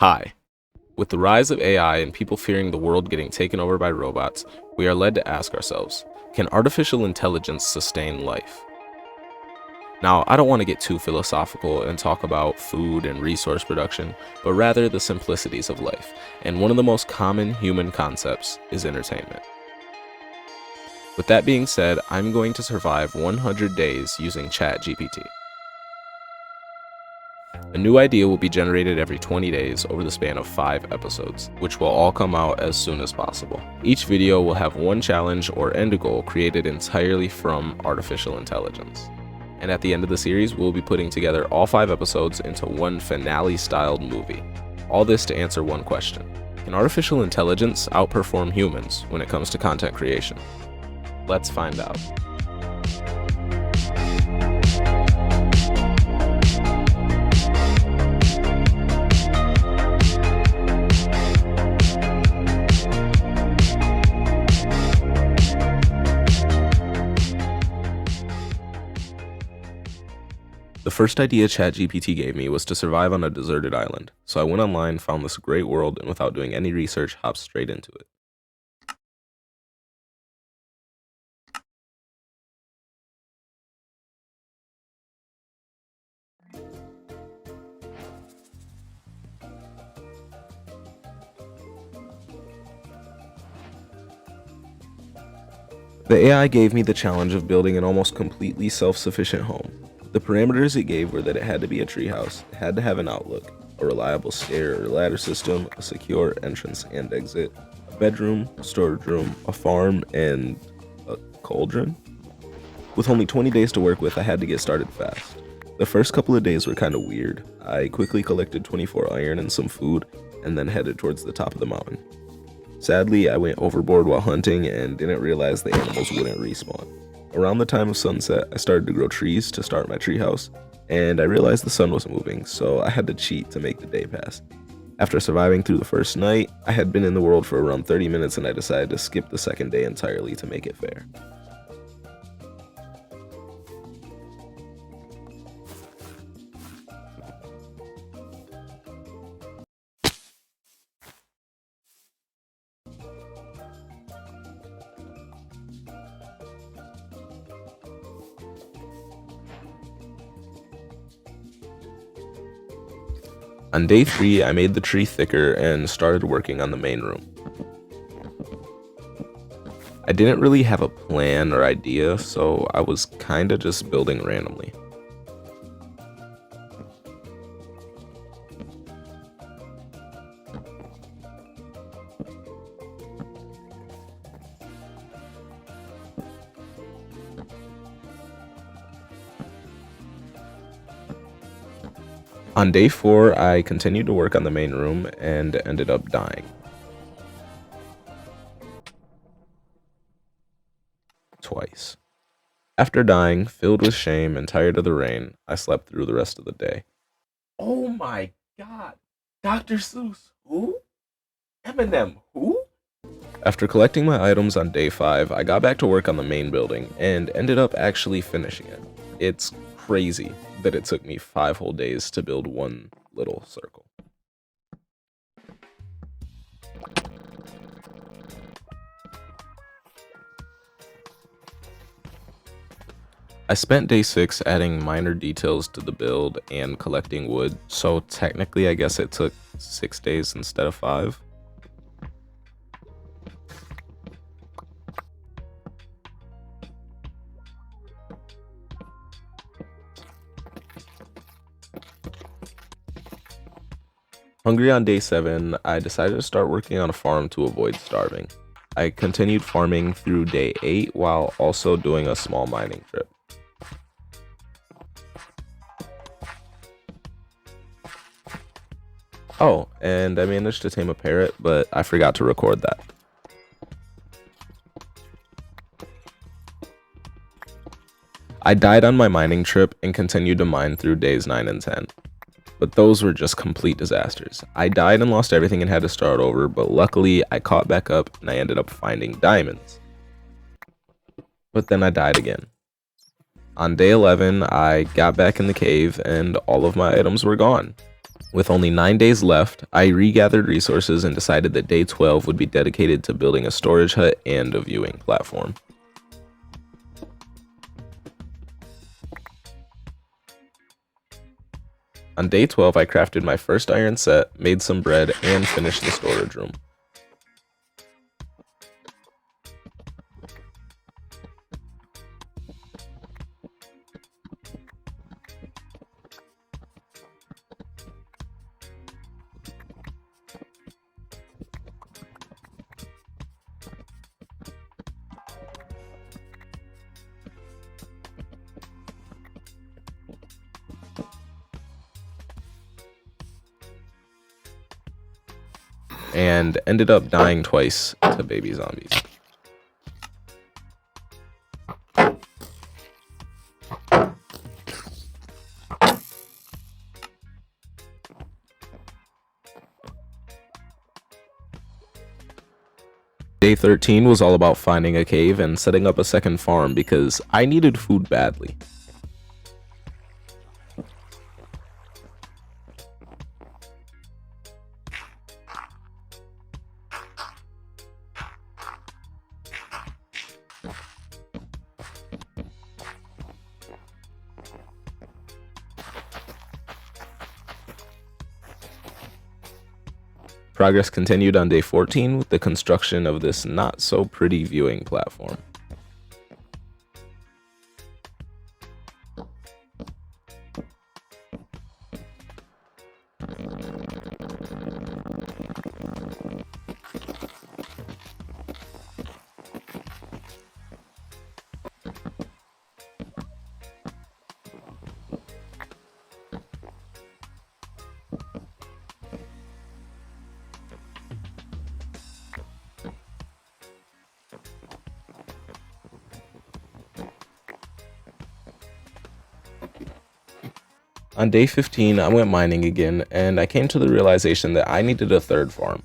Hi. With the rise of AI and people fearing the world getting taken over by robots, we are led to ask ourselves, can artificial intelligence sustain life? Now, I don't want to get too philosophical and talk about food and resource production, but rather the simplicities of life, and one of the most common human concepts is entertainment. With that being said, I'm going to survive 100 days using chatgpt. A new idea will be generated every 20 days over the span of 5 episodes, which will all come out as soon as possible. Each video will have one challenge or end goal created entirely from artificial intelligence. And at the end of the series, we'll be putting together all 5 episodes into one finale-styled movie. All this to answer one question: can artificial intelligence outperform humans when it comes to content creation? Let's find out. The first idea ChatGPT gave me was to survive on a deserted island, so I went online, found this great world, and without doing any research, hopped straight into it. The AI gave me the challenge of building an almost completely self-sufficient home. The parameters it gave were that it had to be a treehouse, it had to have an outlook, a reliable stair or ladder system, a secure entrance and exit, a bedroom, storage room, a farm, and a cauldron. With only 20 days to work with, I had to get started fast. The first couple of days were kind of weird. I quickly collected 24 iron and some food, and then headed towards the top of the mountain. Sadly, I went overboard while hunting and didn't realize the animals wouldn't respawn. Around the time of sunset, I started to grow trees to start my treehouse, and I realized the sun was moving, so I had to cheat to make the day pass. After surviving through the first night, I had been in the world for around 30 minutes and I decided to skip the second day entirely to make it fair. On day 3, I made the tree thicker and started working on the main room. I didn't really have a plan or idea, so I was kinda just building randomly. On day 4, I continued to work on the main room and ended up dying. Twice. After dying, filled with shame and tired of the rain, I slept through the rest of the day. Oh my god! Dr. Seuss, who? Eminem, who? After collecting my items on day 5, I got back to work on the main building and ended up actually finishing it. It's crazy that it took me 5 whole days to build one little circle. I spent day 6 adding minor details to the build and collecting wood, so technically I guess it took 6 days instead of 5. Hungry on day 7, I decided to start working on a farm to avoid starving. I continued farming through day 8 while also doing a small mining trip. Oh, and I managed to tame a parrot, but I forgot to record that. I died on my mining trip and continued to mine through days 9 and 10. But those were just complete disasters. I died and lost everything and had to start over, but luckily I caught back up and I ended up finding diamonds. But then I died again. On day 11, I got back in the cave and all of my items were gone. With only 9 days left, I regathered resources and decided that day 12 would be dedicated to building a storage hut and a viewing platform. On day 12, I crafted my first iron set, made some bread, and finished the storage room. And ended up dying twice to baby zombies. Day 13 was all about finding a cave and setting up a second farm because I needed food badly. Progress continued on day 14 with the construction of this not so pretty viewing platform. On day 15, I went mining again, and I came to the realization that I needed a third farm.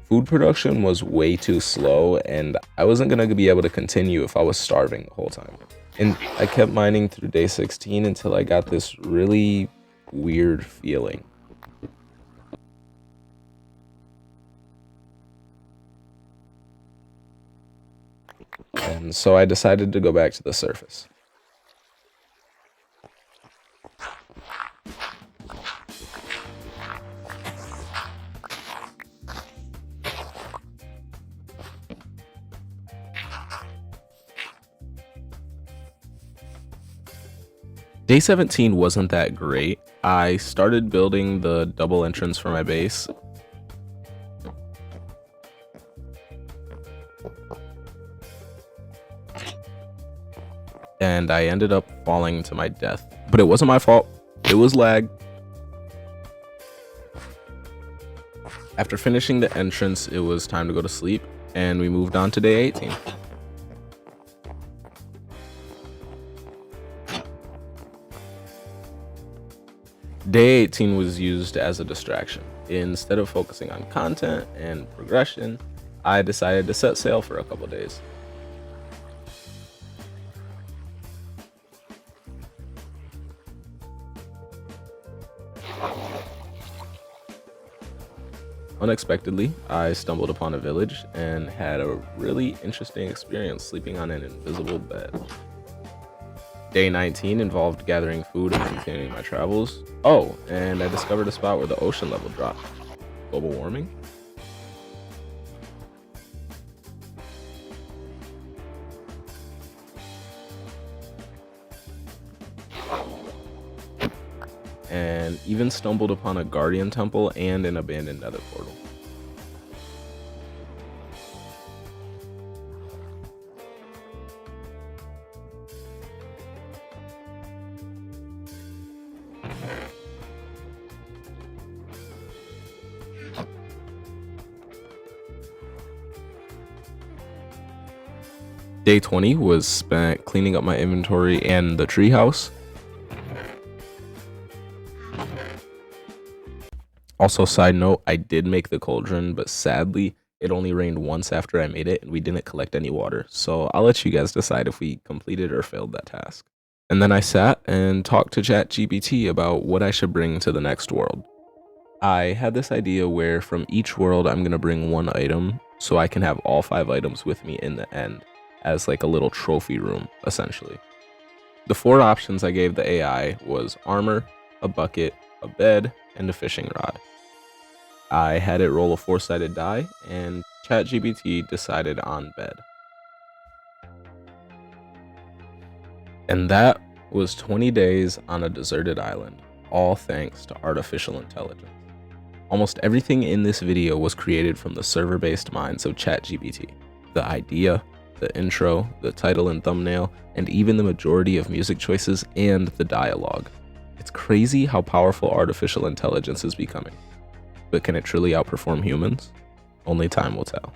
Food production was way too slow, and I wasn't going to be able to continue if I was starving the whole time. And I kept mining through day 16 until I got this really weird feeling. And so I decided to go back to the surface. Day 17 wasn't that great. I started building the double entrance for my base. And I ended up falling to my death. But it wasn't my fault. It was lag. After finishing the entrance, it was time to go to sleep, and we moved on to day 18. Day 18 was used as a distraction. Instead of focusing on content and progression, I decided to set sail for a couple days. Unexpectedly, I stumbled upon a village and had a really interesting experience sleeping on an invisible bed. Day 19 involved gathering food and continuing my travels. Oh, and I discovered a spot where the ocean level dropped. Global warming? And even stumbled upon a guardian temple and an abandoned nether portal. Day 20 was spent cleaning up my inventory and the treehouse. Also, side note, I did make the cauldron, but sadly, it only rained once after I made it, and we didn't collect any water. So I'll let you guys decide if we completed or failed that task. And then I sat and talked to chatgpt about what I should bring to the next world. I had this idea where from each world I'm going to bring one item so I can have all 5 items with me in the end as like a little trophy room, essentially. The 4 options I gave the AI was armor, a bucket, a bed, and a fishing rod. I had it roll a 4-sided die, and ChatGPT decided on bed. And that was 20 days on a deserted island, all thanks to artificial intelligence. Almost everything in this video was created from the server-based minds of ChatGPT. The idea, the intro, the title and thumbnail, and even the majority of music choices and the dialogue. It's crazy how powerful artificial intelligence is becoming. But can it truly outperform humans? Only time will tell.